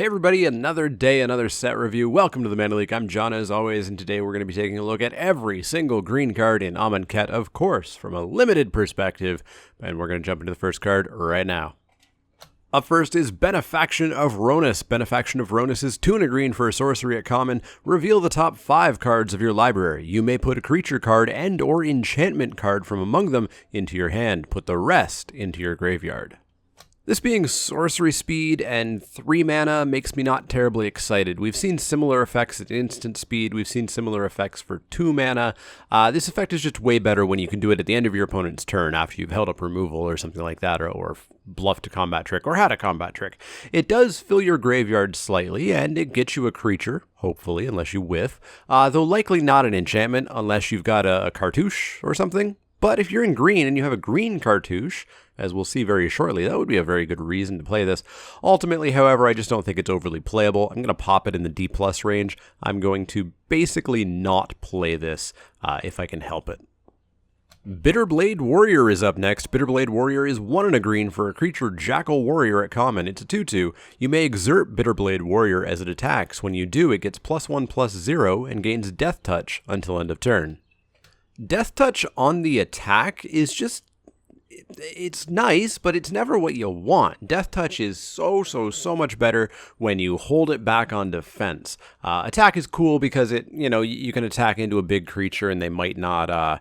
everybody, another day, another set review. Welcome to the Leek. I'm John as always, and today we're going to be taking a look at every single green card in Amonkhet, of course, from a limited perspective, and we're going to jump into the first card right now. Up first is Benefaction of Rhonas. Benefaction of Rhonas is 2 and a green for a sorcery at common. Reveal the top 5 cards of your library. You may put a creature card and or enchantment card from among them into your hand. Put the rest into your graveyard. This being sorcery speed and 3 mana makes me not terribly excited. We've seen similar effects at instant speed. We've seen similar effects for 2 mana. This effect is just way better when you can do it at the end of your opponent's turn after you've held up removal or something like that, or bluffed a combat trick or had a combat trick. It does fill your graveyard slightly, and it gets you a creature, hopefully, unless you whiff, though likely not an enchantment unless you've got a cartouche or something. But if you're in green and you have a green cartouche, as we'll see very shortly, that would be a very good reason to play this. Ultimately, however, I just don't think it's overly playable. I'm going to pop it in the D+ range. I'm going to basically not play this if I can help it. Billerblade Warrior is up next. Billerblade Warrior is 1 and a green for a creature Jackal Warrior at common. It's a 2/2. You may exert Billerblade Warrior as it attacks. When you do, it gets +1/+0 and gains Death Touch until end of turn. Death Touch on the attack is just, it's nice, but it's never what you want. Death Touch is so much better when you hold it back on defense. Attack is cool because you can attack into a big creature and they might not,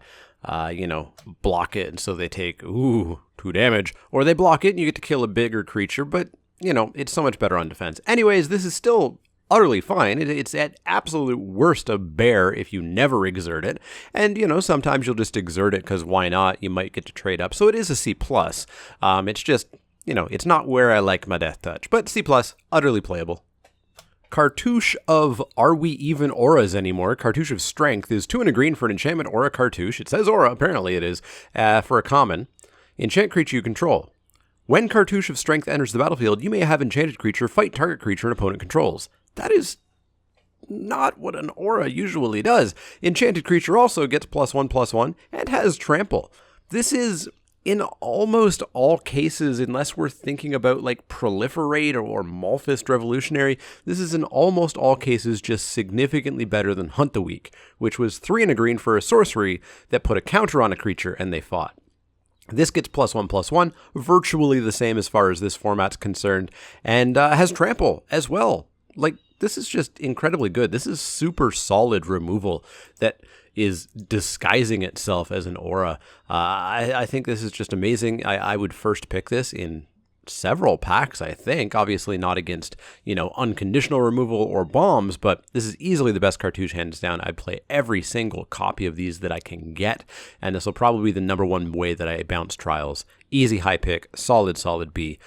block it, and so they take, 2 damage. Or they block it and you get to kill a bigger creature, but, it's so much better on defense. Anyways, this is still utterly fine. It's at absolute worst a bear if you never exert it. And, sometimes you'll just exert it because why not? You might get to trade up. So it is a C+. It's just, it's not where I like my Death Touch. But C+, utterly playable. Cartouche of Are We Even Auras Anymore? Cartouche of Strength is 2 and a green for an enchantment or a cartouche. It says aura, apparently it is, for a common. Enchant creature you control. When Cartouche of Strength enters the battlefield, you may have enchanted creature fight target creature an opponent controls. That is not what an aura usually does. Enchanted creature also gets +1/+1 and has trample. This is, in almost all cases, unless we're thinking about like Proliferate or Malfist Revolutionary, this is in almost all cases just significantly better than Hunt the Weak, which was 3 and a green for a sorcery that put a counter on a creature and they fought. This gets +1/+1, virtually the same as far as this format's concerned, and has trample as well. Like, this is just incredibly good. This is super solid removal that is disguising itself as an aura. I think this is just amazing. I would first pick this in several packs, I think. Obviously not against, unconditional removal or bombs, but this is easily the best cartouche hands down. I'd play every single copy of these that I can get, and this will probably be the #1 way that I bounce trials. Easy high pick, solid B.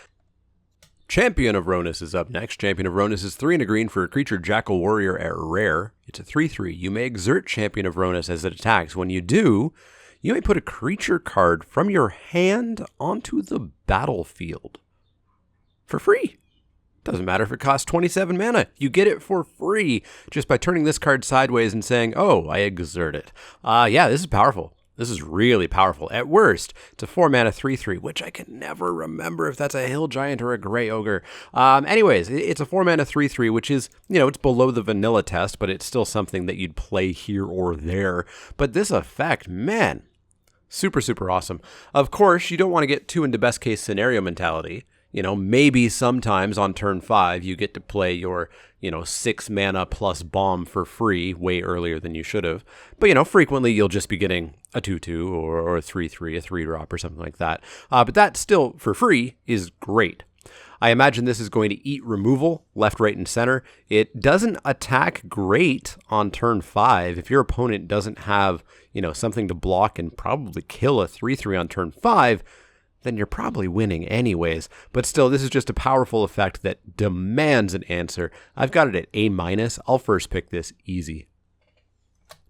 Champion of Rhonas is up next. Champion of Rhonas is 3 and a green for a creature Jackal Warrior at rare. It's a 3/3. You may exert Champion of Rhonas as it attacks. When you do, you may put a creature card from your hand onto the battlefield. For free. Doesn't matter if it costs 27 mana. You get it for free just by turning this card sideways and saying, oh, I exert it. This is powerful. This is really powerful. At worst, it's a 4 mana 3/3, which I can never remember if that's a Hill Giant or a Grey Ogre. Anyways, it's a 4 mana 3/3, which is, it's below the vanilla test, but it's still something that you'd play here or there. But this effect, man, super awesome. Of course, you don't want to get too into best case scenario mentality. Maybe sometimes on turn 5, you get to play your, 6 mana plus bomb for free way earlier than you should have. But, frequently you'll just be getting a 2/2 or a 3/3, a 3-drop or something like that. But that still, for free, is great. I imagine this is going to eat removal left, right, and center. It doesn't attack great on turn 5. If your opponent doesn't have, something to block and probably kill a 3/3 on turn 5, then you're probably winning anyways. But still, this is just a powerful effect that demands an answer. I've got it at A-. I'll first pick this easy.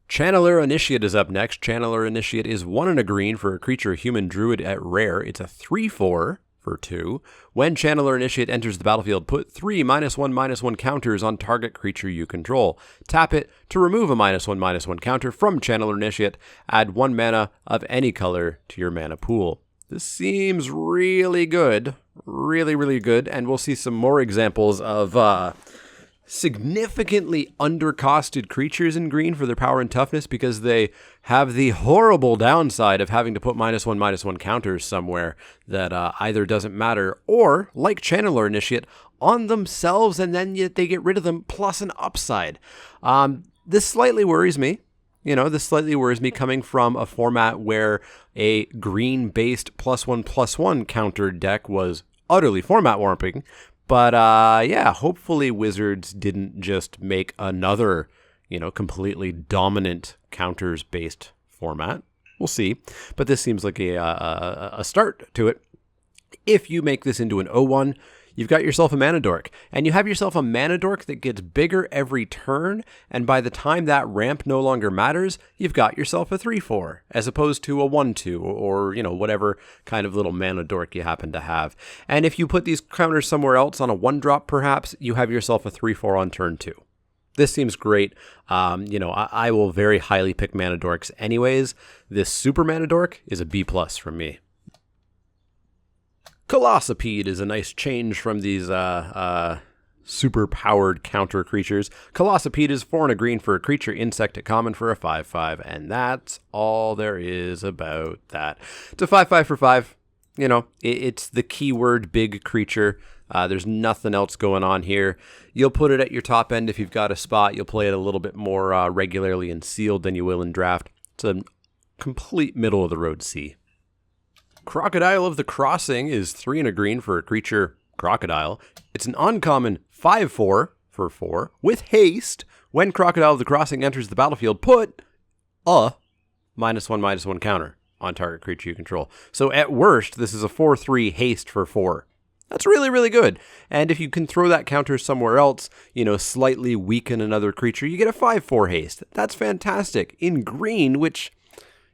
Channeler Initiate is up next. Channeler Initiate is 1 and a green for a creature human druid at rare. It's a 3/4 for 2. When Channeler Initiate enters the battlefield, put 3 -1/-1 counters on target creature you control. Tap it to remove a -1/-1 counter from Channeler Initiate. Add 1 mana of any color to your mana pool. This seems really good Really, really good. And we'll see some more examples of significantly undercosted creatures in green for their power and toughness because they have the horrible downside of having to put -1/-1 counters somewhere that either doesn't matter or, like Channeler Initiate, on themselves, and then yet they get rid of them plus an upside. This slightly worries me. This slightly worries me coming from a format where a green-based +1/+1 counter deck was utterly format warping. But yeah, hopefully Wizards didn't just make another, completely dominant counters-based format. We'll see. But this seems like a start to it. If you make this into an 0/1, you've got yourself a mana dork, and you have yourself a mana dork that gets bigger every turn, and by the time that ramp no longer matters, you've got yourself a 3/4, as opposed to a 1/2, or, whatever kind of little mana dork you happen to have. And if you put these counters somewhere else on a 1-drop, perhaps, you have yourself a 3/4 on turn 2. This seems great. I will very highly pick mana dorks anyways. This super mana dork is a B+ from me. Colossopede is a nice change from these super-powered counter creatures. Colossopede is 4 and a green for a creature, insect at common for a 5/5, and that's all there is about that. It's a 5/5 for 5. It's the keyword big creature. There's nothing else going on here. You'll put it at your top end if you've got a spot. You'll play it a little bit more regularly in sealed than you will in draft. It's a complete middle-of-the-road C. Crocodile of the Crossing is 3 and a green for a creature, Crocodile. It's an uncommon 5/4 for 4 with haste. When Crocodile of the Crossing enters the battlefield, put a -1/-1 counter on target creature you control. So at worst, this is a 4/3 haste for 4. That's really, really good. And if you can throw that counter somewhere else, slightly weaken another creature, you get a 5/4 haste. That's fantastic. In green, which...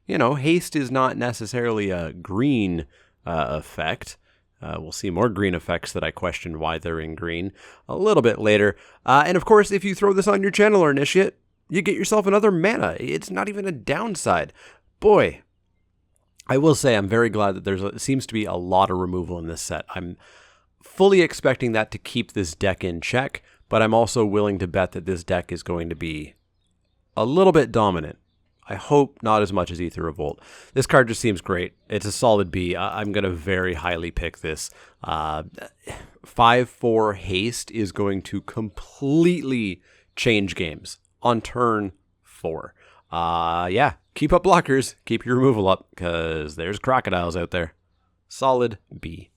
haste is not necessarily a green effect. We'll see more green effects that I question why they're in green a little bit later. And of course, if you throw this on your Channeler Initiate, you get yourself another mana. It's not even a downside. Boy, I will say I'm very glad that there seems to be a lot of removal in this set. I'm fully expecting that to keep this deck in check, but I'm also willing to bet that this deck is going to be a little bit dominant. I hope not as much as Aether Revolt. This card just seems great. It's a solid B. I'm going to very highly pick this. 5/4 haste is going to completely change games on turn 4. Yeah, keep up blockers. Keep your removal up, because there's crocodiles out there. Solid B.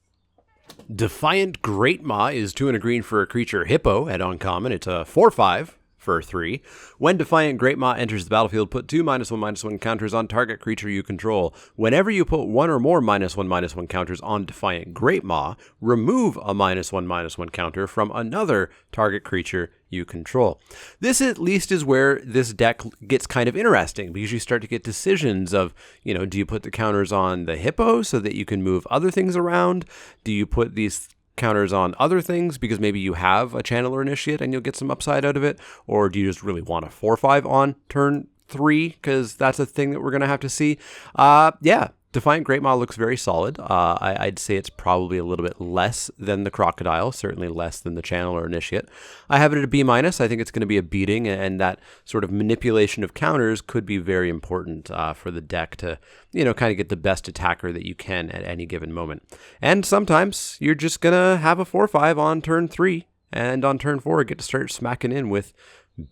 Defiant Greatmaw is 2 and a green for a creature, Hippo, at uncommon. It's a 4/5. For 3. When Defiant Greatmaw enters the battlefield, put 2 -1/-1 counters on target creature you control. Whenever you put 1 or more -1/-1 counters on Defiant Greatmaw, remove a -1/-1 counter from another target creature you control. This at least is where this deck gets kind of interesting, because you start to get decisions of, do you put the counters on the Hippo so that you can move other things around? Do you put these counters on other things because maybe you have a Channeler Initiate and you'll get some upside out of it? Or do you just really want a 4/5 on turn 3? Because that's a thing that we're going to have to see. Yeah, Defiant Greatmaw looks very solid. I'd say it's probably a little bit less than the Crocodile, certainly less than the Channeler Initiate. I have it at a B-. I think it's going to be a beating, and that sort of manipulation of counters could be very important for the deck to, kind of get the best attacker that you can at any given moment. And sometimes you're just going to have a 4/5 on turn 3, and on turn 4 get to start smacking in with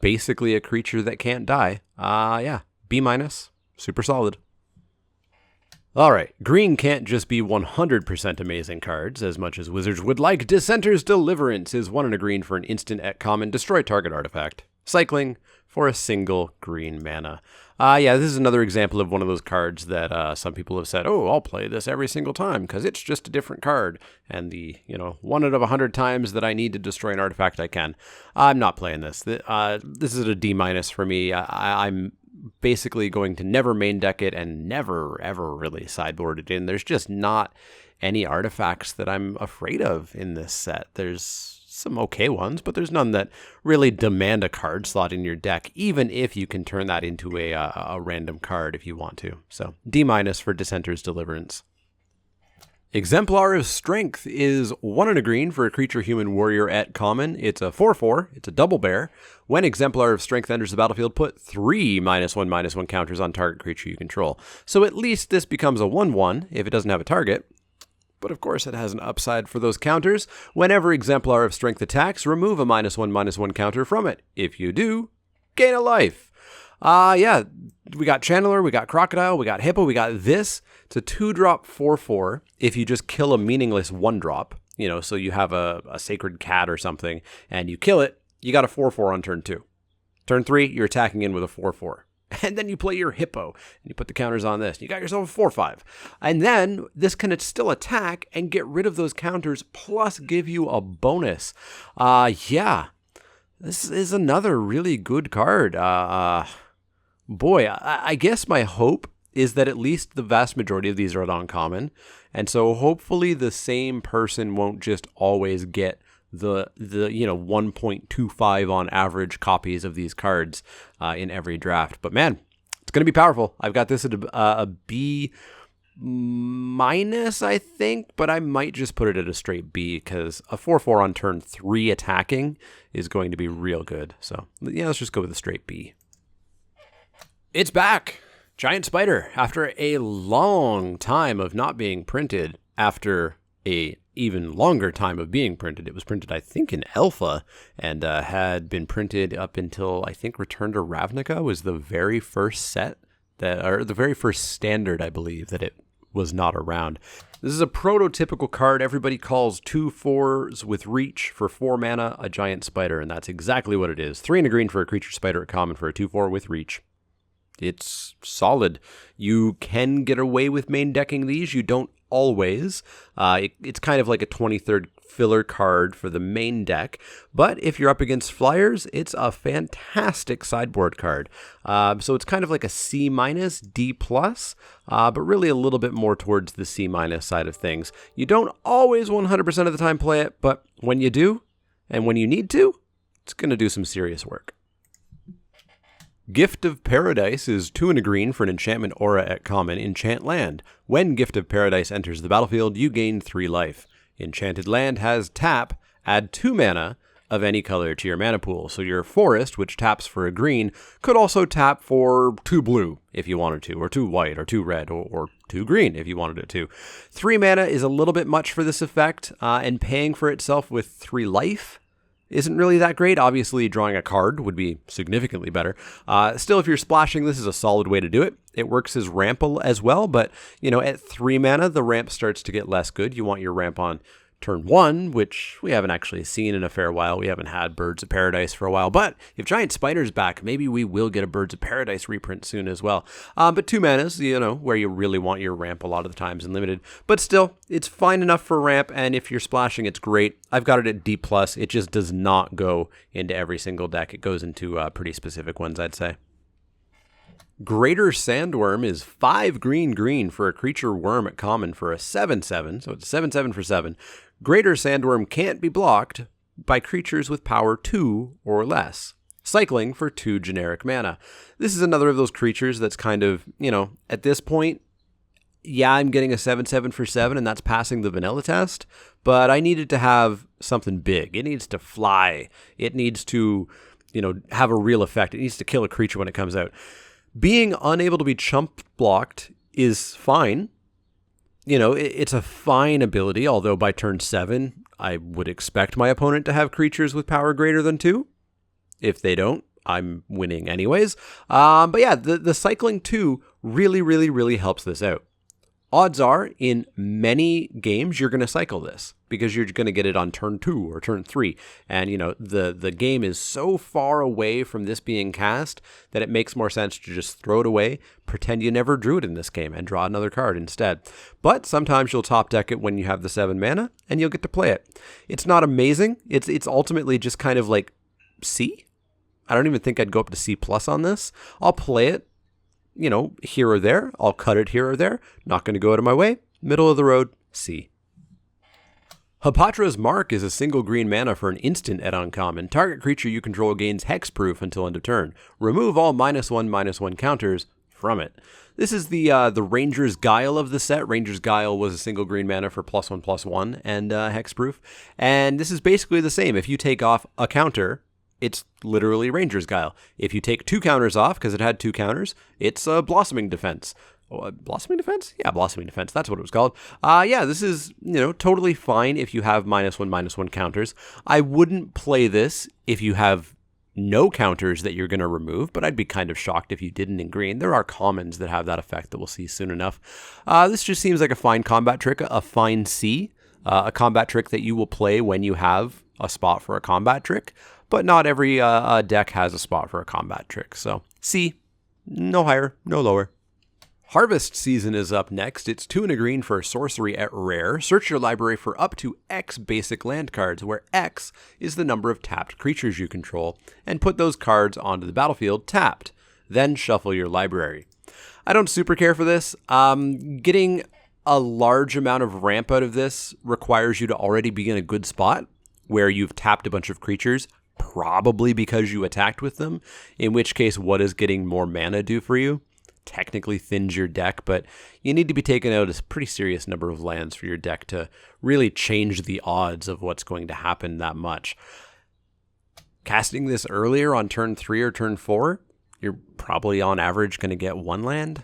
basically a creature that can't die. Yeah, B-, super solid. All right, green can't just be 100% amazing cards, as much as Wizards would like. Dissenter's Deliverance is 1 and a green for an instant at common, destroy target artifact. Cycling for a single green mana. Yeah, this is another example of one of those cards that some people have said, oh, I'll play this every single time because it's just a different card. And the, 1 out of 100 times that I need to destroy an artifact, I can. I'm not playing this. This is a D- for me. I'm basically going to never main deck it and never, ever really sideboard it in. There's just not any artifacts that I'm afraid of in this set. There's some okay ones, but there's none that really demand a card slot in your deck, even if you can turn that into a random card if you want to. So D- for Dissenter's Deliverance. Exemplar of Strength is 1 and a green for a creature human warrior at common. It's a 4/4. It's a double bear. When Exemplar of Strength enters the battlefield, put 3 -1/-1 counters on target creature you control. So at least this becomes a 1/1 if it doesn't have a target. But of course it has an upside for those counters. Whenever Exemplar of Strength attacks, remove a -1/-1 counter from it. If you do, gain a life. Yeah, we got Channeler, we got Crocodile, we got Hippo, we got this. It's a 2-drop 4/4 if you just kill a meaningless 1-drop. You know, so you have a Sacred Cat or something, and you kill it, you got a 4/4 on turn 2. Turn 3, you're attacking in with a 4/4. And then you play your Hippo, and you put the counters on this. You got yourself a 4/5. And then this can still attack and get rid of those counters, plus give you a bonus. Yeah, this is another really good card. Boy, I guess my hope is that at least the vast majority of these are uncommon. And so hopefully the same person won't just always get the 1.25 on average copies of these cards in every draft. But man, it's going to be powerful. I've got this at a B-, I think, but I might just put it at a straight B because a 4/4 on turn 3 attacking is going to be real good. So yeah, let's just go with a straight B. It's back! Giant Spider, after a long time of not being printed, after a even longer time of being printed. It was printed, I think, in Alpha, and had been printed up until, I think, Return to Ravnica was the very first set, or the very first standard, I believe, that it was not around. This is a prototypical card everybody calls 2/4s with reach for 4 mana, a Giant Spider, and that's exactly what it is. 3 and a green for a creature spider at common for a 2/4 with reach. It's solid. You can get away with main decking these. You don't always. It's kind of like a 23rd filler card for the main deck. But if you're up against flyers, it's a fantastic sideboard card. So it's kind of like a C-, D+, but really a little bit more towards the C- side of things. You don't always 100% of the time play it, but when you do, and when you need to, it's going to do some serious work. Gift of Paradise is 2 and a green for an enchantment aura at common, Enchant Land. When Gift of Paradise enters the battlefield, you gain 3 life. Enchanted Land has tap, add 2 mana of any color to your mana pool. So your Forest, which taps for a green, could also tap for 2 blue if you wanted to, or 2 white, or 2 red, or 2 green if you wanted it to. 3 mana is a little bit much for this effect, and paying for itself with 3 life isn't really that great. Obviously, drawing a card would be significantly better. Still, if you're splashing, this is a solid way to do it. It works as ramp as well, but, you know, at 3 mana, the ramp starts to get less good. You want your ramp on turn 1, which we haven't actually seen in a fair while. We haven't had Birds of Paradise for a while, but if Giant Spider's back, maybe we will get a Birds of Paradise reprint soon as well. But 2 mana's, you know, where you really want your ramp a lot of the times and limited. But still, it's fine enough for ramp, and if you're splashing, it's great. I've got it at D+. It just does not go into every single deck. It goes into pretty specific ones, I'd say. Greater Sandworm is 5 green for a creature worm at common for a 7/7, so it's 7/7 for 7. Greater Sandworm can't be blocked by creatures with power 2 or less, cycling for 2 generic mana. This is another of those creatures that's kind of, you know, at this point, yeah, I'm getting a 7/7 for 7, and that's passing the vanilla test, but I need it to have something big. It needs to fly. It needs to, you know, have a real effect. It needs to kill a creature when it comes out. Being unable to be chump blocked is fine. You know, it's a fine ability, although by turn 7, I would expect my opponent to have creatures with power greater than 2. If they don't, I'm winning anyways. But yeah, the cycling 2 really helps this out. Odds are, in many games, you're going to cycle this because you're going to get it on turn 2 or turn 3. And, you know, the game is so far away from this being cast that it makes more sense to just throw it away, pretend you never drew it in this game, and draw another card instead. But sometimes you'll top deck it when you have the 7 mana, and you'll get to play it. It's not amazing. It's ultimately just kind of like C. I don't even think I'd go up to C+ on this. I'll play it, you know, here or there. I'll cut it here or there. Not going to go out of my way. Middle of the road, C. Hapatra's Mark is a single green mana for an instant at uncommon. Target creature you control gains hexproof until end of turn. Remove all -1/-1 counters from it. This is the Ranger's Guile of the set. Ranger's Guile was a single green mana for +1/+1 and hexproof. And this is basically the same. If you take off a counter, it's literally Ranger's Guile. If you take 2 counters off, because it had 2 counters, it's a Blossoming Defense. Blossoming Defense? Yeah, Blossoming Defense. That's what it was called. Yeah, this is, totally fine if you have -1/-1 counters. I wouldn't play this if you have no counters that you're going to remove, but I'd be kind of shocked if you didn't in green. There are commons that have that effect that we'll see soon enough. This just seems like a fine combat trick, a fine C, a combat trick that you will play when you have a spot for a combat trick, but not every deck has a spot for a combat trick. So C, no higher, no lower. Harvest Season is up next. It's 2 and a green for sorcery at rare. Search your library for up to X basic land cards, where X is the number of tapped creatures you control, and put those cards onto the battlefield tapped. Then shuffle your library. I don't super care for this. Getting a large amount of ramp out of this requires you to already be in a good spot where you've tapped a bunch of creatures, probably because you attacked with them, in which case what does getting more mana do for you? Technically thins your deck, but you need to be taking out a pretty serious number of lands for your deck to really change the odds of what's going to happen that much. Casting this earlier on turn 3 or turn 4, you're probably on average going to get 1 land,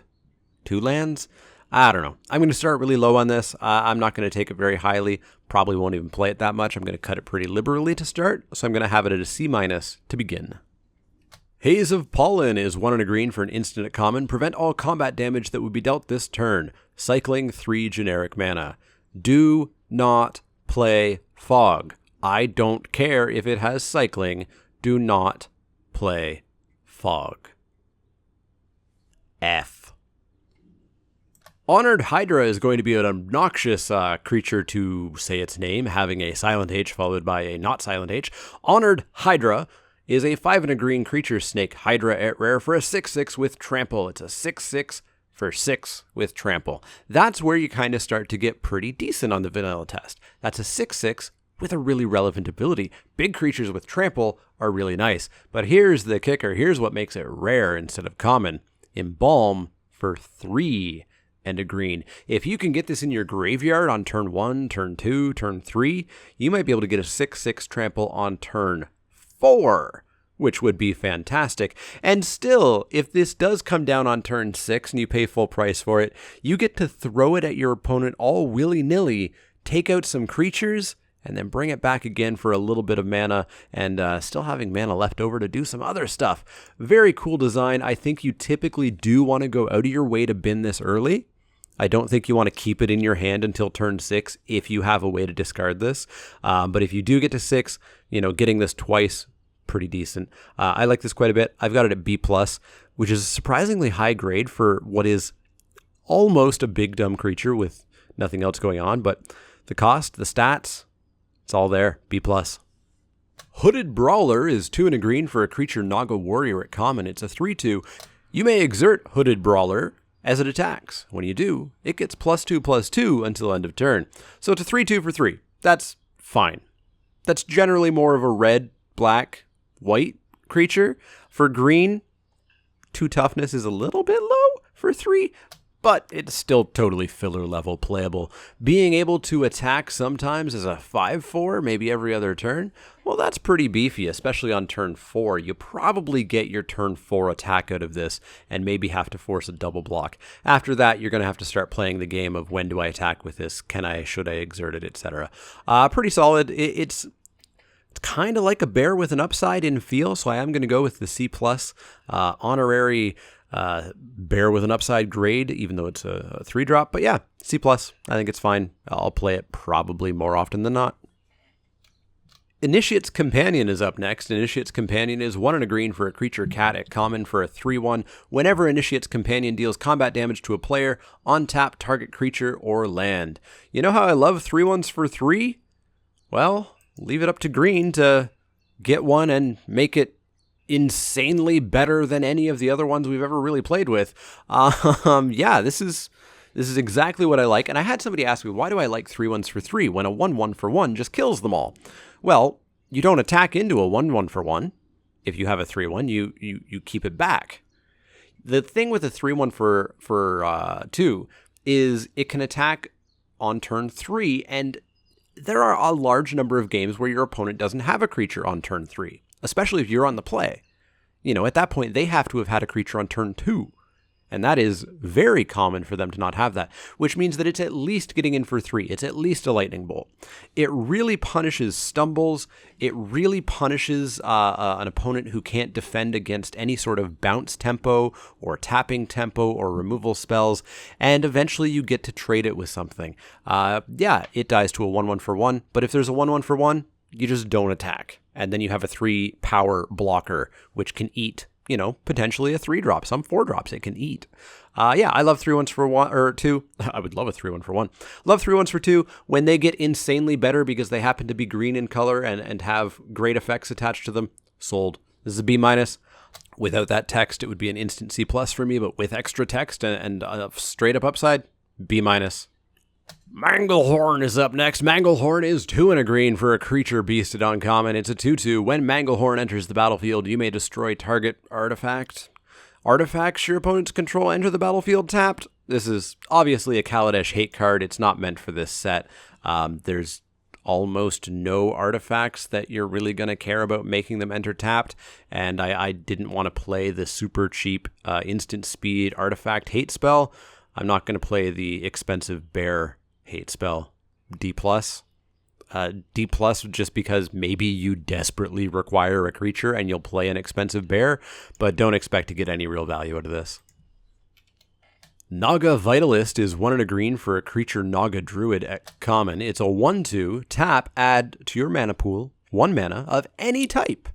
2 lands. I don't know. I'm going to start really low on this. I'm not going to take it very highly. Probably won't even play it that much. I'm going to cut it pretty liberally to start, so I'm going to have it at a C- to begin. Haze of Pollen is 1 and a green for an instant at common. Prevent all combat damage that would be dealt this turn. Cycling 3 generic mana. Do not play Fog. I don't care if it has cycling. Do not play Fog. F. Honored Hydra is going to be an obnoxious creature to say its name, having a silent H followed by a not silent H. Honored Hydra is a 5 and a green creature snake Hydra at rare for a 6/6 with trample. It's a 6/6 for 6 with trample. That's where you kind of start to get pretty decent on the vanilla test. That's a 6/6 with a really relevant ability. Big creatures with trample are really nice. But here's the kicker. Here's what makes it rare instead of common. Embalm for 3 and a green. If you can get this in your graveyard on turn 1, turn 2, turn 3, you might be able to get a 6/6 trample on turn 4, which would be fantastic. And still, if this does come down on turn 6 and you pay full price for it, you get to throw it at your opponent all willy-nilly, take out some creatures, and then bring it back again for a little bit of mana, and still having mana left over to do some other stuff. Very cool design. I think you typically do want to go out of your way to bin this early. I don't think you want to keep it in your hand until turn 6 if you have a way to discard this. But if you do get to 6, getting this twice, pretty decent. I like this quite a bit. I've got it at B+, which is a surprisingly high grade for what is almost a big dumb creature with nothing else going on. But the cost, the stats, it's all there. B+. Hooded Brawler is 2 and a green for a creature Naga Warrior at common. It's a 3/2. You may exert Hooded Brawler as it attacks. When you do, it gets +2/+2 until end of turn. So it's a 3/2 for 3. That's fine. That's generally more of a red, black, white creature. For green, 2 toughness is a little bit low for 3, but it's still totally filler level playable. Being able to attack sometimes as a 5/4, maybe every other turn, well, that's pretty beefy, especially on turn 4. You probably get your turn 4 attack out of this and maybe have to force a double block. After that, you're going to have to start playing the game of when do I attack with this, should I exert it, etc. Pretty solid. It's kind of like a bear with an upside in feel, so I am going to go with the C+, honorary bear with an upside grade, even though it's a 3-drop. But yeah, C+. I think it's fine. I'll play it probably more often than not. Initiate's Companion is up next. Initiate's Companion is 1 and a green for a creature cat at common for a 3/1. Whenever Initiate's Companion deals combat damage to a player, untap target creature or land. You know how I love 3/1s for 3? Well, leave it up to green to get one and make it insanely better than any of the other ones we've ever really played with. Yeah, this is exactly what I like. And I had somebody ask me, why do I like 3/1s for 3 when a 1/1 for 1 just kills them all? Well, you don't attack into a 1/1 for 1. If you have a 3/1, you keep it back. The thing with the 3/1 for 2 is it can attack on turn 3, and there are a large number of games where your opponent doesn't have a creature on turn 3, especially if you're on the play. At that point, they have to have had a creature on turn 2. And that is very common for them to not have that, which means that it's at least getting in for 3. It's at least a lightning bolt. It really punishes stumbles. It really punishes an opponent who can't defend against any sort of bounce tempo or tapping tempo or removal spells. And eventually you get to trade it with something. It dies to a 1/1 for 1. But if there's a 1/1 for 1, you just don't attack. And then you have a 3 power blocker, which can eat potentially a 3-drop, some 4-drops it can eat. I love 3/1s for 1 or 2. I would love a 3/1 for 1. Love 3/1s for 2 when they get insanely better because they happen to be green in color and have great effects attached to them. Sold. This is a B-. Without that text, it would be an instant C+ for me, but with extra text and straight up upside, B-. Manglehorn is up next. Manglehorn is 2 and a green for a creature beasted uncommon. It's a 2/2. When Manglehorn enters the battlefield, you may destroy target artifact. Artifacts your opponent's control enter the battlefield tapped. This is obviously a Kaladesh hate card. It's not meant for this set. There's almost no artifacts that you're really going to care about making them enter tapped, and I didn't want to play the super cheap instant speed artifact hate spell. I'm not going to play the expensive bear hate spell. D+. D+ just because maybe you desperately require a creature and you'll play an expensive bear, but don't expect to get any real value out of this. Naga Vitalist is 1 and a green for a creature Naga Druid at common. It's a 1/2, tap, add to your mana pool 1 mana of any type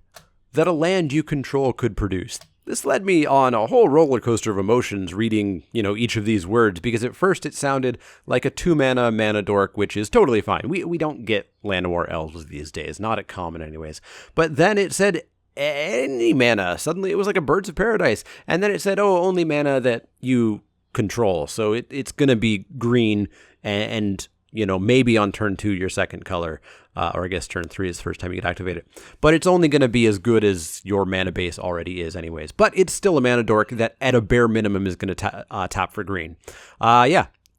that a land you control could produce. This led me on a whole roller coaster of emotions reading, each of these words, because at first it sounded like a 2-mana mana dork, which is totally fine. We don't get Llanowar Elves these days, not at common anyways. But then it said any mana. Suddenly it was like a Birds of Paradise. And then it said, only mana that you control. So it's going to be green and maybe on turn 2 your second color. Or I guess turn 3 is the first time you get activated. But it's only going to be as good as your mana base already is anyways. But it's still a mana dork that at a bare minimum is going to tap for green.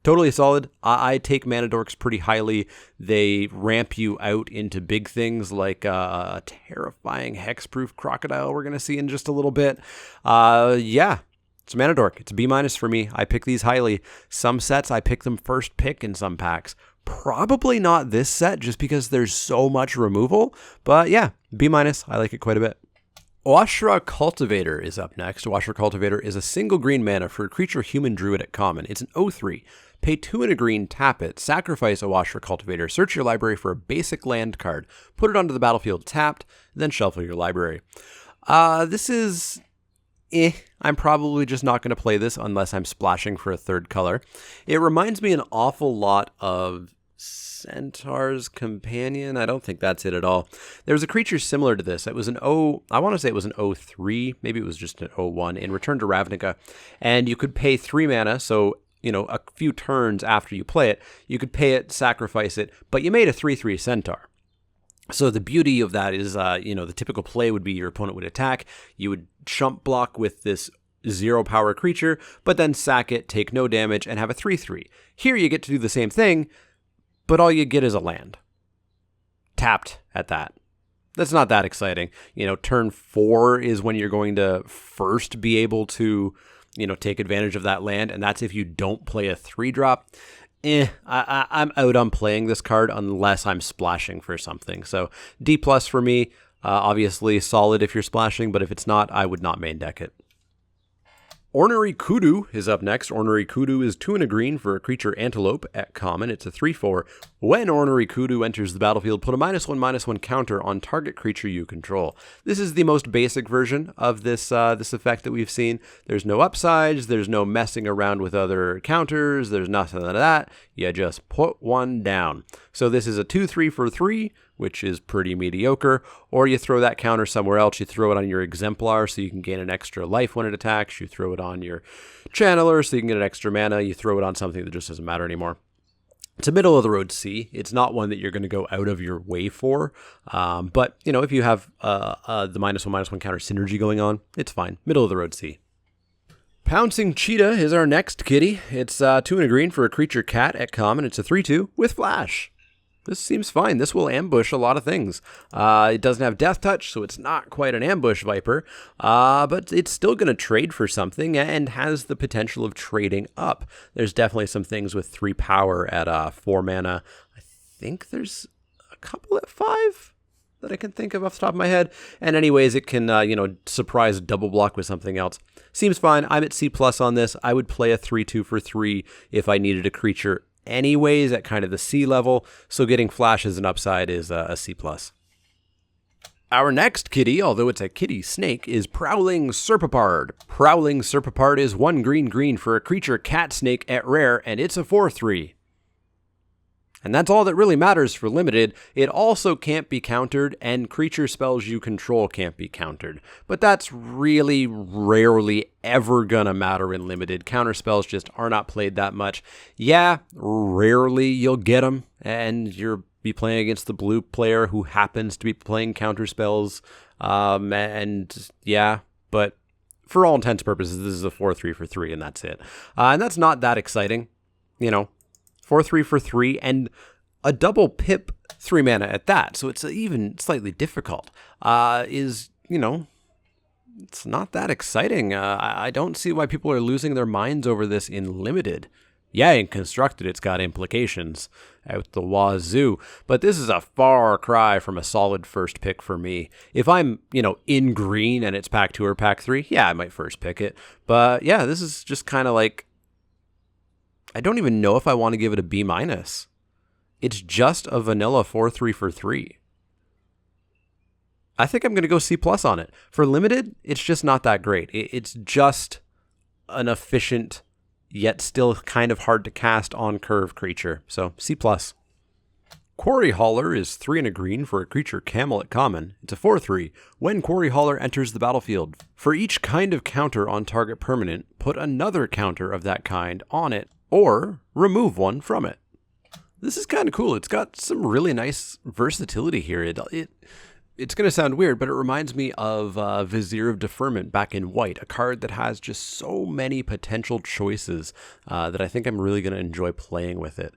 Totally solid. I take mana dorks pretty highly. They ramp you out into big things like a terrifying hexproof Crocodile we're going to see in just a little bit. It's a mana dork. It's a B- for me. I pick these highly. Some sets I pick them first pick in some packs. Probably not this set just because there's so much removal. But B-. I like it quite a bit. Oashra Cultivator is up next. Oashra Cultivator is a single green mana for a creature human druid at common. It's an 0/3. Pay 2 and a green, tap it, sacrifice Oashra Cultivator, search your library for a basic land card, put it onto the battlefield tapped, then shuffle your library. This is... I'm probably just not going to play this unless I'm splashing for a third color. It reminds me an awful lot of Centaur's Companion. I don't think that's it at all. There was a creature similar to this. It was I want to say it was an 0/3. Maybe it was just an 0/1 in Return to Ravnica. And you could pay 3 mana. So, a few turns after you play it, you could pay it, sacrifice it, but you made a 3/3 Centaur. So the beauty of that is, the typical play would be your opponent would attack. You would chump block with this 0 power creature, but then sack it, take no damage, and have a 3/3. Here you get to do the same thing, but all you get is a land. Tapped at that. That's not that exciting. Turn 4 is when you're going to first be able to, take advantage of that land, and that's if you don't play a 3-drop. I'm out on playing this card unless I'm splashing for something. So D+ for me. Obviously solid if you're splashing, but if it's not, I would not main deck it. Ornery Kudu is up next. Ornery Kudu is 2 and a green for a creature Antelope at common. It's a 3/4. When Ornery Kudu enters the battlefield, put a -1/-1 counter on target creature you control. This is the most basic version of this effect that we've seen. There's no upsides. There's no messing around with other counters. There's nothing like that. You just put one down. So this is a 2/3 for 3, which is pretty mediocre, or you throw that counter somewhere else. You throw it on your Exemplar so you can gain an extra life when it attacks. You throw it on your Channeler so you can get an extra mana. You throw it on something that just doesn't matter anymore. It's a middle-of-the-road C. It's not one that you're going to go out of your way for, but if you have the -1/-1 counter synergy going on, it's fine. Middle-of-the-road C. Pouncing Cheetah is our next kitty. It's 2 and a green for a creature cat at common. It's a 3/2 with flash. This seems fine. This will ambush a lot of things. It doesn't have death touch, so it's not quite an ambush viper, but it's still going to trade for something and has the potential of trading up. There's definitely some things with 3 power at 4 mana. I think there's a couple at 5 that I can think of off the top of my head. And anyways, it can, surprise double block with something else. Seems fine. I'm at C+ on this. I would play a 3/2 for 3 if I needed a creature anyways at kind of the C level. So getting flash as an upside is a C+. Our next kitty, although it's a kitty snake, is Prowling Serpapard. Prowling Serpapard is 1 green for a creature cat snake at rare, and it's a 4/3. And that's all that really matters for limited. It also can't be countered, and creature spells you control can't be countered. But that's really rarely ever gonna matter in limited. Counter spells just are not played that much. Yeah, rarely you'll get them, and you'll be playing against the blue player who happens to be playing counter spells. And yeah, but for all intents and purposes, this is a 4/3 for 3, and that's it. And that's not that exciting, 4/3 for 3, and a double pip 3 mana at that, so it's even slightly difficult, it's not that exciting. I don't see why people are losing their minds over this in limited. Yeah, in constructed, it's got implications out the wazoo, but this is a far cry from a solid first pick for me. If I'm, in green and it's pack 2 or pack 3, yeah, I might first pick it, but yeah, this is just kind of like, I don't even know if I want to give it a B-. It's just a vanilla 4/3 for 3. I think I'm going to go C+ on it. For limited, it's just not that great. It's just an efficient, yet still kind of hard to cast on curve creature. So C+. Quarry Hauler is 3 and a green for a creature camel at common. It's a 4/3. When Quarry Hauler enters the battlefield, for each kind of counter on target permanent, put another counter of that kind on it, or remove one from it. This is kind of cool. It's got some really nice versatility here. It's going to sound weird, but it reminds me of Vizier of Deferment back in white, a card that has just so many potential choices that I think I'm really going to enjoy playing with it.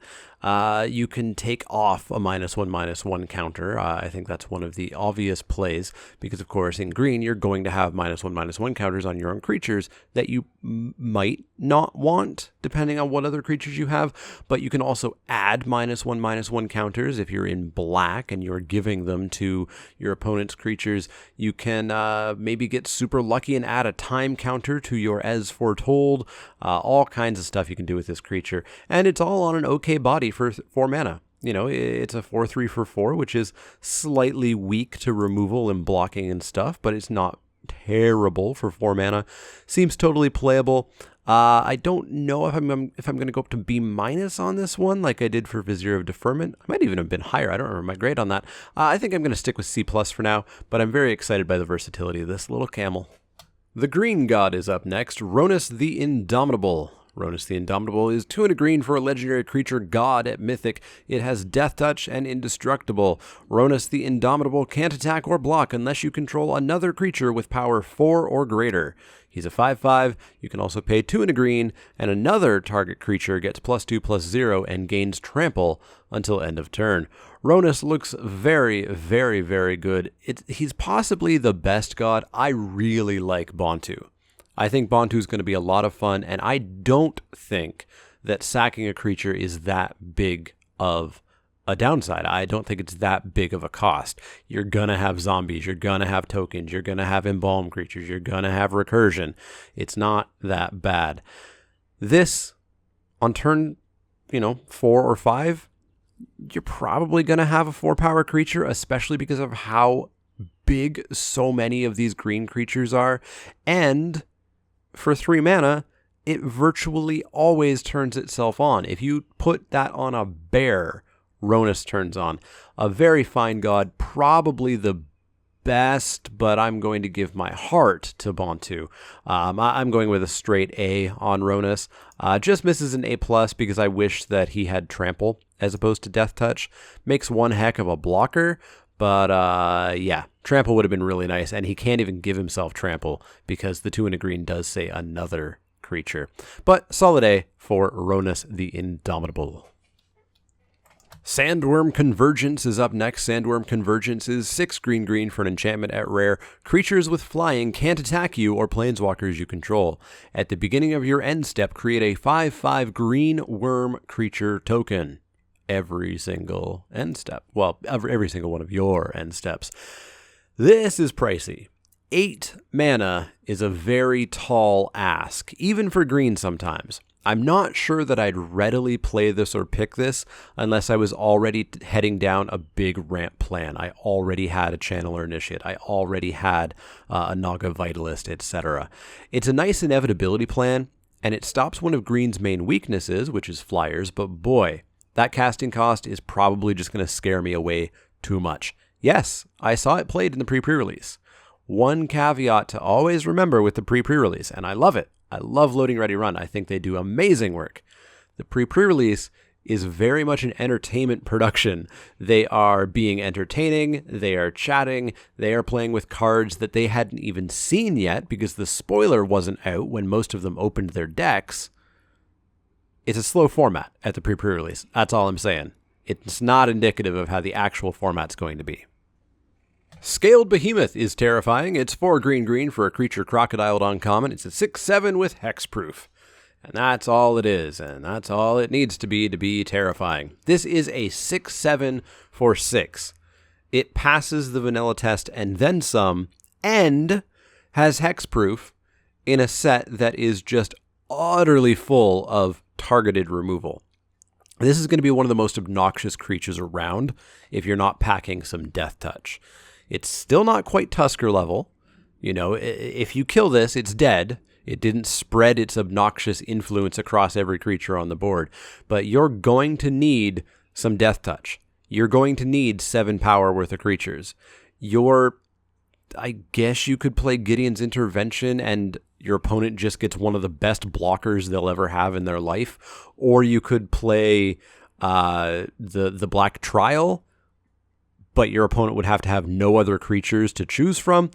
You can take off a -1/-1 counter. I think that's one of the obvious plays because, of course, in green, you're going to have -1/-1 counters on your own creatures that you might not want, depending on what other creatures you have. But you can also add -1/-1 counters if you're in black and you're giving them to your opponent's creatures. You can maybe get super lucky and add a time counter to your As Foretold. All kinds of stuff you can do with this creature. And it's all on an okay body for 4 mana. It's a 4/3 for 4, which is slightly weak to removal and blocking and stuff, but it's not terrible for 4 mana. Seems totally playable. I don't know if I'm going to go up to B- on this one like I did for Vizier of Deferment. I might even have been higher. I don't remember my grade on that. I think I'm going to stick with C+ for now, but I'm very excited by the versatility of this little camel. The green god is up next, Rhonas the Indomitable. Rhonas the Indomitable is 2 and a green for a legendary creature god at Mythic. It has Death Touch and Indestructible. Rhonas the Indomitable can't attack or block unless you control another creature with power 4 or greater. He's a 5/5. You can also pay 2 and a green, and another target creature gets +2/+0 and gains Trample until end of turn. Rhonas looks very, very, very good. He's possibly the best god. I really like Bontu. I think Bontu is going to be a lot of fun, and I don't think that sacking a creature is that big of a downside. I don't think it's that big of a cost. You're going to have zombies, you're going to have tokens, you're going to have embalm creatures, you're going to have recursion. It's not that bad. This, on turn, 4 or 5, you're probably going to have a 4-power creature, especially because of how big so many of these green creatures are. And for 3 mana, it virtually always turns itself on. If you put that on a bear, Rhonas turns on. A very fine god, probably the best, but I'm going to give my heart to Bontu. I'm going with a straight A on Rhonas. Just misses an A+ because I wish that he had Trample as opposed to Death Touch. Makes one heck of a blocker, but yeah, Trample would have been really nice, and he can't even give himself Trample because the 2 and a green does say another creature. But solid A for Rhonas the Indomitable. Sandworm Convergence is up next. Sandworm Convergence is 6 green for an enchantment at rare. Creatures with flying can't attack you or planeswalkers you control. At the beginning of your end step, create a 5/5 green worm creature token. Every single end step. Well, every single one of your end steps. This is pricey. 8 mana is a very tall ask, even for green sometimes. I'm not sure that I'd readily play this or pick this unless I was already heading down a big ramp plan. I already had a Channeler Initiate. I already had a Naga Vitalist, etc. It's a nice inevitability plan, and it stops one of green's main weaknesses, which is flyers, but boy, that casting cost is probably just going to scare me away too much. Yes, I saw it played in the pre-release. One caveat to always remember with the pre-release, and I love it. I love Loading Ready Run. I think they do amazing work. The pre-release is very much an entertainment production. They are being entertaining, they are chatting, they are playing with cards that they hadn't even seen yet because the spoiler wasn't out when most of them opened their decks. It's a slow format at the pre-release. That's all I'm saying. It's not indicative of how the actual format's going to be. Scaled Behemoth is terrifying. It's 4 green for a creature crocodile on common. It's a 6/7 with hexproof. And that's all it is, and that's all it needs to be terrifying. This is a 6/7 for 6. It passes the vanilla test and then some, and has hexproof in a set that is just utterly full of targeted removal. This is going to be one of the most obnoxious creatures around if you're not packing some Death Touch. It's still not quite Tusker level. You know, if you kill this, it's dead. It didn't spread its obnoxious influence across every creature on the board. But you're going to need some Death Touch. You're going to need 7 power worth of creatures. I guess you could play Gideon's Intervention and your opponent just gets one of the best blockers they'll ever have in their life. Or you could play the Black Trial, but your opponent would have to have no other creatures to choose from.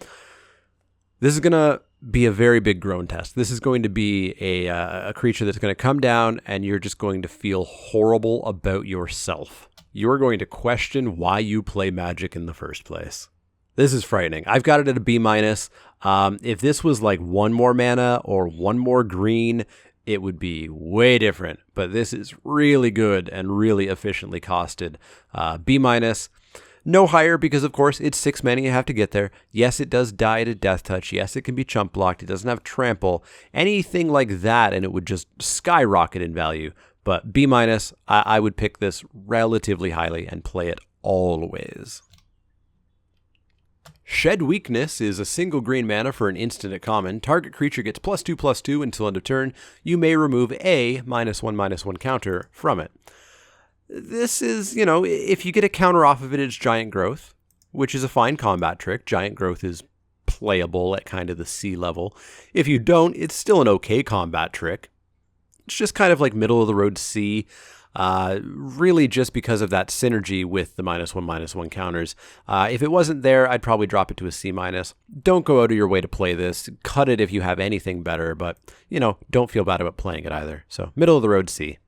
This is going to be a very big groan test. This is going to be a creature that's going to come down and you're just going to feel horrible about yourself. You're going to question why you play Magic in the first place. This is frightening. I've got it at a B-. If this was like 1 more mana or 1 more green, it would be way different. But this is really good and really efficiently costed. B-. No higher because, of course, it's 6 mana. You have to get there. Yes, it does die to Death Touch. Yes, it can be chump blocked. It doesn't have trample. Anything like that, and it would just skyrocket in value. But B-, I would pick this relatively highly and play it always. Shed Weakness is a single green mana for an instant at common. Target creature gets +2/+2 until end of turn. You may remove a -1/-1 counter from it. This is, if you get a counter off of it, it's Giant Growth, which is a fine combat trick. Giant Growth is playable at kind of the C level. If you don't, it's still an okay combat trick. It's just kind of like middle of the road C, really just because of that synergy with the -1/-1 counters. If it wasn't there, I'd probably drop it to a C-. Don't go out of your way to play this. Cut it if you have anything better, but, don't feel bad about playing it either. So middle of the road C.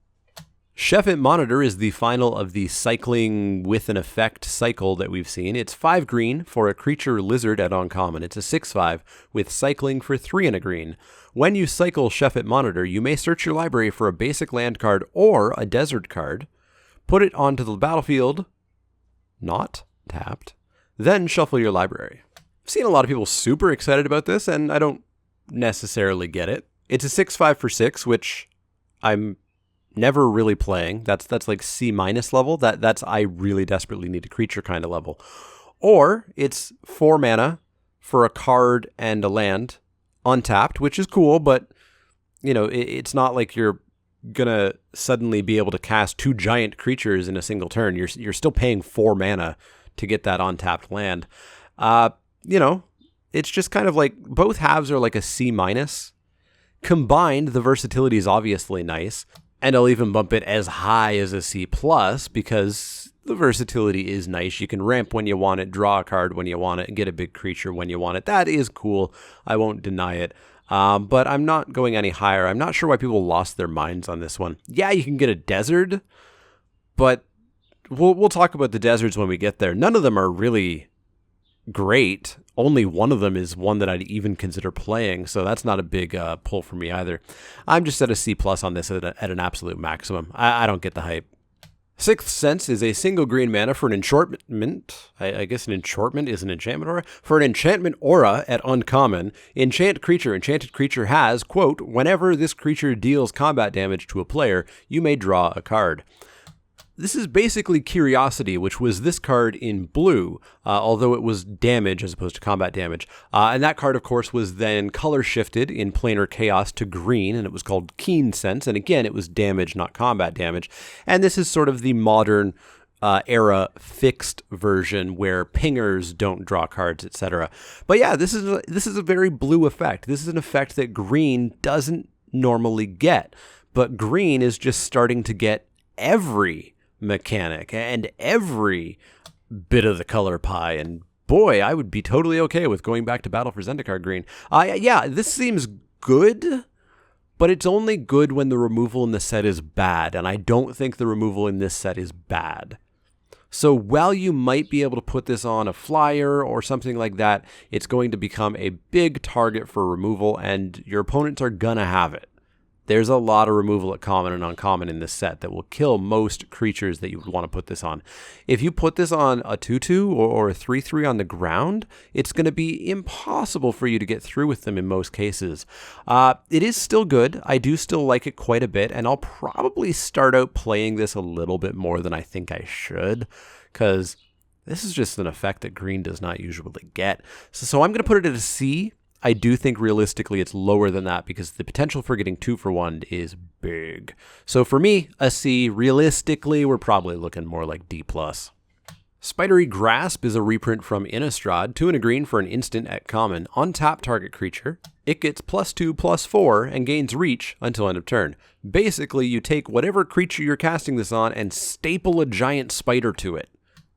Sheffit Monitor is the final of the cycling with an effect cycle that we've seen. It's 5 green for a creature lizard at uncommon. It's a 6/5 with cycling for 3 and a green. When you cycle Sheffit Monitor, you may search your library for a basic land card or a desert card, put it onto the battlefield, not tapped, then shuffle your library. I've seen a lot of people super excited about this, and I don't necessarily get it. It's a 6/5 for 6, which I'm never really playing. That's like C- level. That's I really desperately need a creature kind of level. Or it's 4 mana for a card and a land untapped, which is cool, but it's not like you're gonna suddenly be able to cast 2 giant creatures in a single turn. You're still paying 4 mana to get that untapped land. It's just kind of like both halves are like a C-. Combined, the versatility is obviously nice. And I'll even bump it as high as a C+ because the versatility is nice. You can ramp when you want it, draw a card when you want it, and get a big creature when you want it. That is cool. I won't deny it. But I'm not going any higher. I'm not sure why people lost their minds on this one. Yeah, you can get a desert, but we'll talk about the deserts when we get there. None of them are really great. Only one of them is one that I'd even consider playing, so that's not a big pull for me either. I'm just at a C+ on this at an absolute maximum. I don't get the hype. Sixth Sense is a single green mana for an enchantment. I guess an enchantment is an enchantment aura. For an enchantment aura at uncommon, enchanted creature has, quote, whenever this creature deals combat damage to a player, you may draw a card. This is basically Curiosity, which was this card in blue, although it was damage as opposed to combat damage. And that card, of course, was then color shifted in Planar Chaos to green, and it was called Keen Sense. And again, it was damage, not combat damage. And this is sort of the modern era fixed version where pingers don't draw cards, etc. But yeah, this is a very blue effect. This is an effect that green doesn't normally get, but green is just starting to get every mechanic and every bit of the color pie, and boy, I would be totally okay with going back to Battle for Zendikar green. Yeah, this seems good, but it's only good when the removal in the set is bad, and I don't think the removal in this set is bad. So while you might be able to put this on a flyer or something like that, it's going to become a big target for removal, and your opponents are gonna have it. There's a lot of removal at common and uncommon in this set that will kill most creatures that you would want to put this on. If you put this on a 2/2 or a 3/3 on the ground, it's going to be impossible for you to get through with them in most cases. It is still good. I do still like it quite a bit, and I'll probably start out playing this a little bit more than I think I should, because this is just an effect that green does not usually get. So I'm going to put it at a C. I do think realistically it's lower than that because the potential for getting 2 for 1 is big. So for me, a C. Realistically, we're probably looking more like D+. Spidery Grasp is a reprint from Innistrad, 2 and a green for an instant at common. Untap target creature. It gets +2/+4 and gains reach until end of turn. Basically, you take whatever creature you're casting this on and staple a giant spider to it.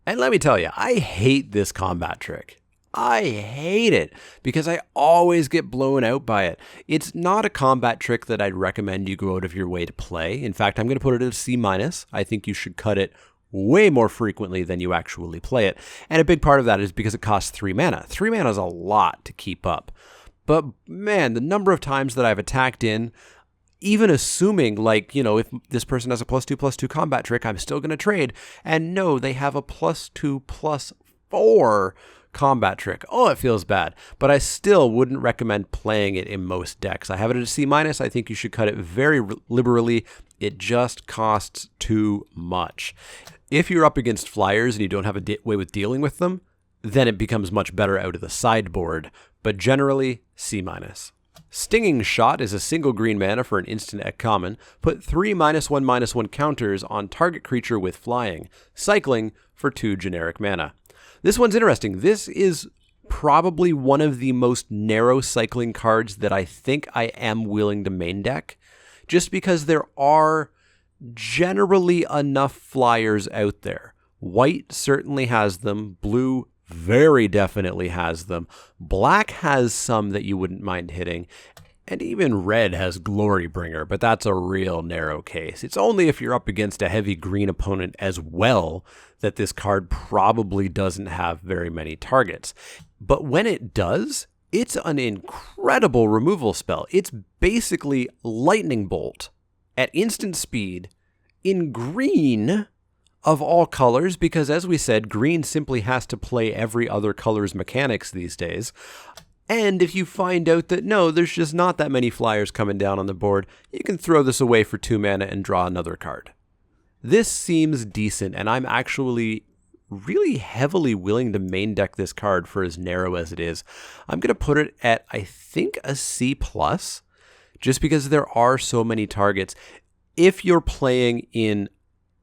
And let me tell you, I hate this combat trick. I hate it because I always get blown out by it. It's not a combat trick that I'd recommend you go out of your way to play. In fact, I'm going to put it at a C-. I think you should cut it way more frequently than you actually play it. And a big part of that is because it costs 3 mana. 3 mana is a lot to keep up. But man, the number of times that I've attacked in, even assuming like, if this person has a +2/+2 combat trick, I'm still going to trade. And no, they have a +2/+4 combat trick. Oh, it feels bad, but I still wouldn't recommend playing it in most decks. I have it at a C-. I think you should cut it very liberally. It just costs too much. If you're up against flyers and you don't have a way with dealing with them, then it becomes much better out of the sideboard, but generally C-. Stinging Shot is a single green mana for an instant at common. Put 3 -1/-1 counters on target creature with flying, cycling for 2 generic mana. This one's interesting. This is probably one of the most narrow cycling cards that I think I am willing to main deck, just because there are generally enough flyers out there. White certainly has them. Blue very definitely has them. Black has some that you wouldn't mind hitting. And even red has Glorybringer, but that's a real narrow case. It's only if you're up against a heavy green opponent as well that this card probably doesn't have very many targets. But when it does, it's an incredible removal spell. It's basically Lightning Bolt at instant speed in green of all colors, because as we said, green simply has to play every other color's mechanics these days. And if you find out that, no, there's just not that many flyers coming down on the board, you can throw this away for 2 mana and draw another card. This seems decent, and I'm actually really heavily willing to main deck this card for as narrow as it is. I'm going to put it at, I think, a C+, just because there are so many targets. If you're playing in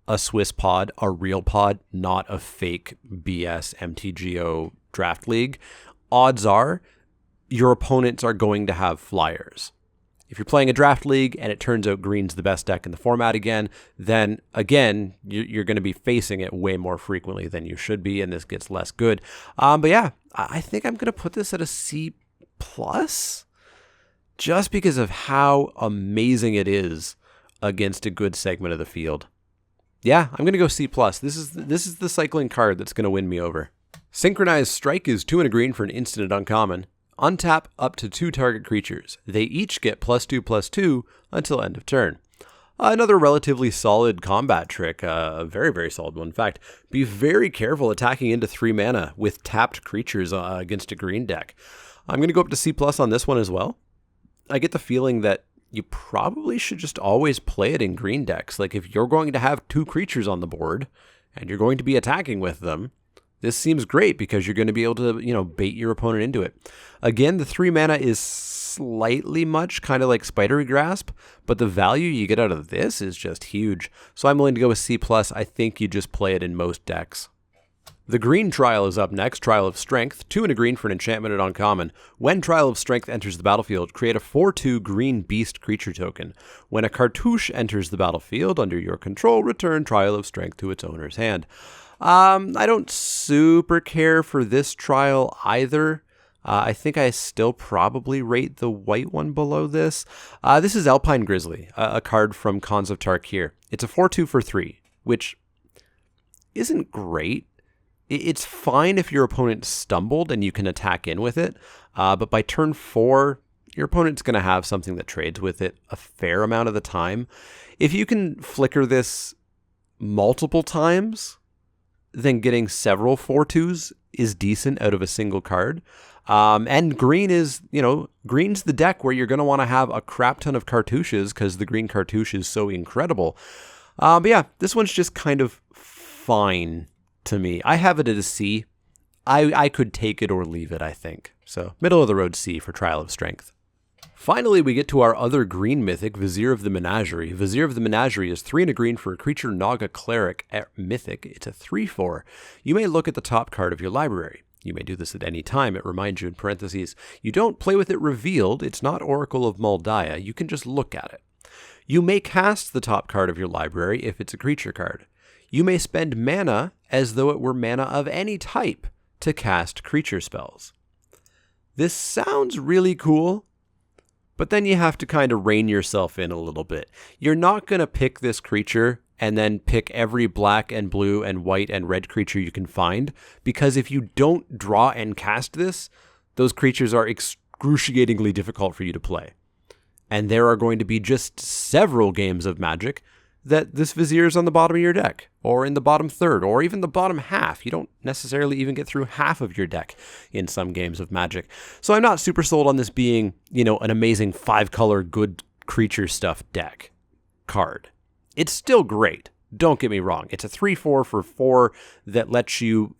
a Swiss pod, a real pod, not a fake BS MTGO draft league, odds are your opponents are going to have flyers. If you're playing a draft league and it turns out green's the best deck in the format then again, you're going to be facing it way more frequently than you should be, and this gets less good. But yeah, I think I'm going to put this at a C+. just because of how amazing it is against a good segment of the field. Yeah, I'm going to go C+. This is the cycling card that's going to win me over. Synchronized Strike is 2 and a green for an instant and uncommon. Untap up to 2 target creatures. They each get +2/+2 until end of turn. Another relatively solid combat trick, a very, very solid one. In fact, be very careful attacking into 3 mana with tapped creatures against a green deck. I'm going to go up to C+ on this one as well. I get the feeling that you probably should just always play it in green decks. Like if you're going to have 2 creatures on the board and you're going to be attacking with them, this seems great because you're going to be able to, bait your opponent into it. Again, the 3 mana is slightly much, kind of like Spidery Grasp, but the value you get out of this is just huge. So I'm willing to go with C+. I think you just play it in most decks. The green Trial is up next, Trial of Strength, 2 and a green for an enchantment at uncommon. When Trial of Strength enters the battlefield, create a 4/2 green beast creature token. When a cartouche enters the battlefield under your control, return Trial of Strength to its owner's hand. I don't super care for this Trial either. I think I still probably rate the white one below this. This is Alpine Grizzly, a card from Khans of Tarkir. It's a 4/2 for 3, which isn't great. It's fine if your opponent stumbled and you can attack in with it, but by turn 4, your opponent's going to have something that trades with it a fair amount of the time. If you can flicker this multiple times, then getting several 4/2s is decent out of a single card. And green is, green's the deck where you're going to want to have a crap ton of cartouches because the green cartouche is so incredible. But yeah, this one's just kind of fine to me. I have it at a C. I could take it or leave it, I think. So middle of the road C for Trial of Strength. Finally, we get to our other green mythic, Vizier of the Menagerie. Vizier of the Menagerie is 3 and a green for a creature Naga Cleric at mythic. It's a 3/4. You may look at the top card of your library. You may do this at any time. It reminds you in parentheses, you don't play with it revealed. It's not Oracle of Moldiah. You can just look at it. You may cast the top card of your library if it's a creature card. You may spend mana as though it were mana of any type to cast creature spells. This sounds really cool, but then you have to kind of rein yourself in a little bit. You're not going to pick this creature and then pick every black and blue and white and red creature you can find, because if you don't draw and cast this, those creatures are excruciatingly difficult for you to play. And there are going to be just several games of Magic that this Vizier is on the bottom of your deck, or in the bottom third, or even the bottom half. You don't necessarily even get through half of your deck in some games of Magic. So I'm not super sold on this being, an amazing 5-color good creature stuff deck card. It's still great. Don't get me wrong. It's a 3/4 for 4 that lets you,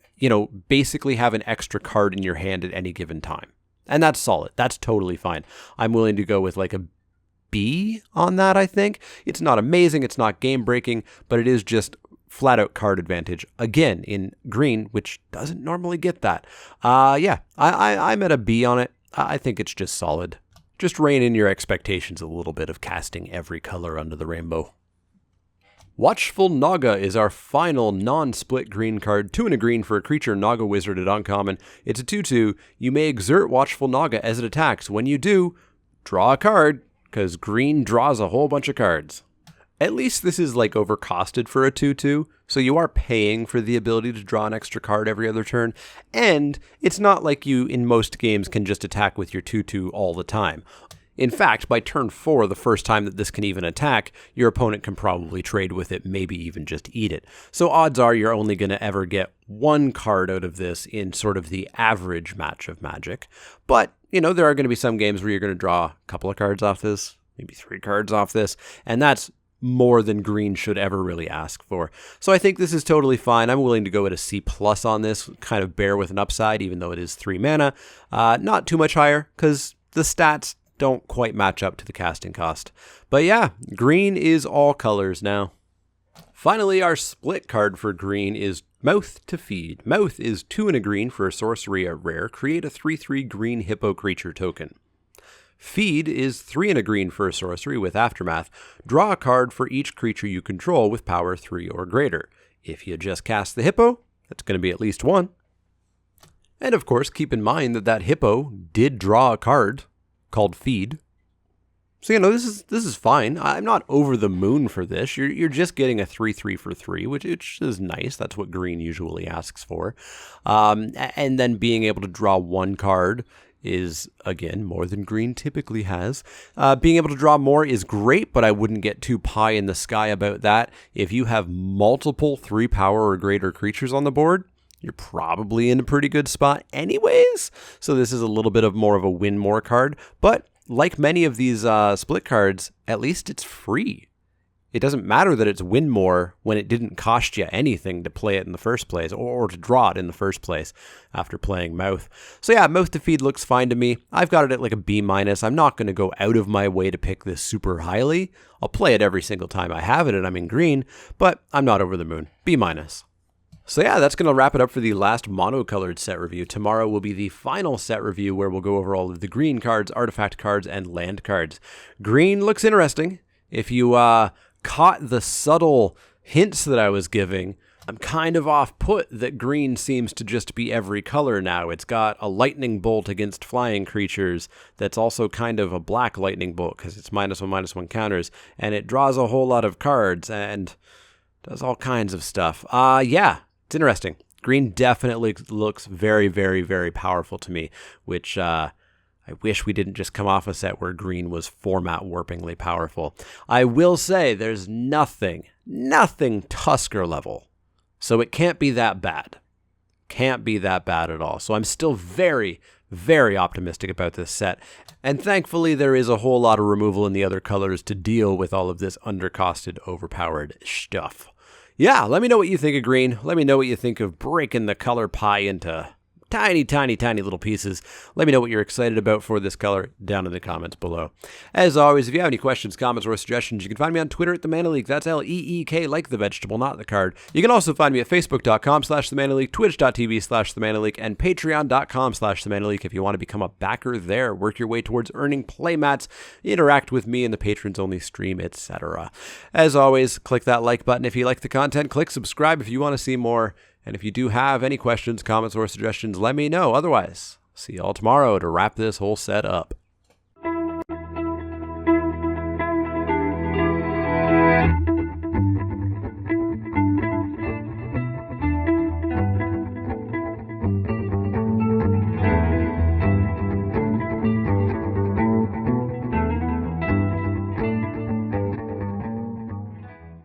basically have an extra card in your hand at any given time. And that's solid. That's totally fine. I'm willing to go with like a B on that, I think. It's not amazing, it's not game-breaking, but it is just flat-out card advantage. Again, in green, which doesn't normally get that. I'm at a B on it. I think it's just solid. Just rein in your expectations a little bit of casting every color under the rainbow. Watchful Naga is our final non-split green card. 2 and a green for a creature Naga Wizard at uncommon. It's a 2/2. You may exert Watchful Naga as it attacks. When you do, draw a card, because green draws a whole bunch of cards. At least this is like overcosted for a 2/2, so you are paying for the ability to draw an extra card every other turn, and it's not like you in most games can just attack with your 2/2 all the time. In fact, by turn 4, the first time that this can even attack, your opponent can probably trade with it, maybe even just eat it. So odds are you're only going to ever get one card out of this in sort of the average match of Magic. But, there are going to be some games where you're going to draw a couple of cards off this, maybe 3 cards off this, and that's more than green should ever really ask for. So I think this is totally fine. I'm willing to go at a C+ on this, kind of bear with an upside, even though it is 3 mana. Not too much higher, because the stats don't quite match up to the casting cost. But yeah, green is all colors now. Finally, our split card for green is Mouth to Feed. Mouth is 2 and a green for a sorcery at rare. Create a 3/3 green hippo creature token. Feed is 3 and a green for a sorcery with Aftermath. Draw a card for each creature you control with power 3 or greater. If you just cast the hippo, that's going to be at least 1. And of course, keep in mind that hippo did draw a card called Feed. So, this is fine. I'm not over the moon for this. You're just getting a 3/3 for 3, which is nice. That's what green usually asks for. And then being able to draw one card is, again, more than green typically has. Being able to draw more is great, but I wouldn't get too pie in the sky about that. If you have multiple 3 power or greater creatures on the board, you're probably in a pretty good spot anyways. So this is a little bit of more of a win more card, but like many of these split cards, at least it's free. It doesn't matter that it's win more when it didn't cost you anything to play it in the first place or to draw it in the first place after playing Mouth. So yeah, Mouth to Feed looks fine to me. I've got it at like a B-. I'm not going to go out of my way to pick this super highly. I'll play it every single time I have it and I'm in green, but I'm not over the moon. B-. So yeah, that's going to wrap it up for the last monocolored set review. Tomorrow will be the final set review where we'll go over all of the green cards, artifact cards, and land cards. Green looks interesting. If you caught the subtle hints that I was giving, I'm kind of off put that green seems to just be every color now. It's got a lightning bolt against flying creatures that's also kind of a black lightning bolt because it's -1/-1 counters, and it draws a whole lot of cards and does all kinds of stuff. Yeah. It's interesting. Green definitely looks very, very, very powerful to me, which I wish we didn't just come off a set where green was format warpingly powerful. I will say there's nothing Tusker level, so it can't be that bad. Can't be that bad at all. So I'm still very, very optimistic about this set. And thankfully, there is a whole lot of removal in the other colors to deal with all of this undercosted, overpowered stuff. Yeah, let me know what you think of green. Let me know what you think of breaking the color pie into tiny, tiny, tiny little pieces. Let me know what you're excited about for this color down in the comments below. As always, if you have any questions, comments, or suggestions, you can find me on Twitter at @TheManaLeek. That's Leek, like the vegetable, not the card. You can also find me at Facebook.com/TheManaLeek, Twitch.tv/TheManaLeek, and Patreon.com/TheManaLeek if you want to become a backer there, work your way towards earning playmats, interact with me in the patrons-only stream, etc. As always, click that like button if you like the content. Click subscribe if you want to see more. And if you do have any questions, comments, or suggestions, let me know. Otherwise, see you all tomorrow to wrap this whole set up.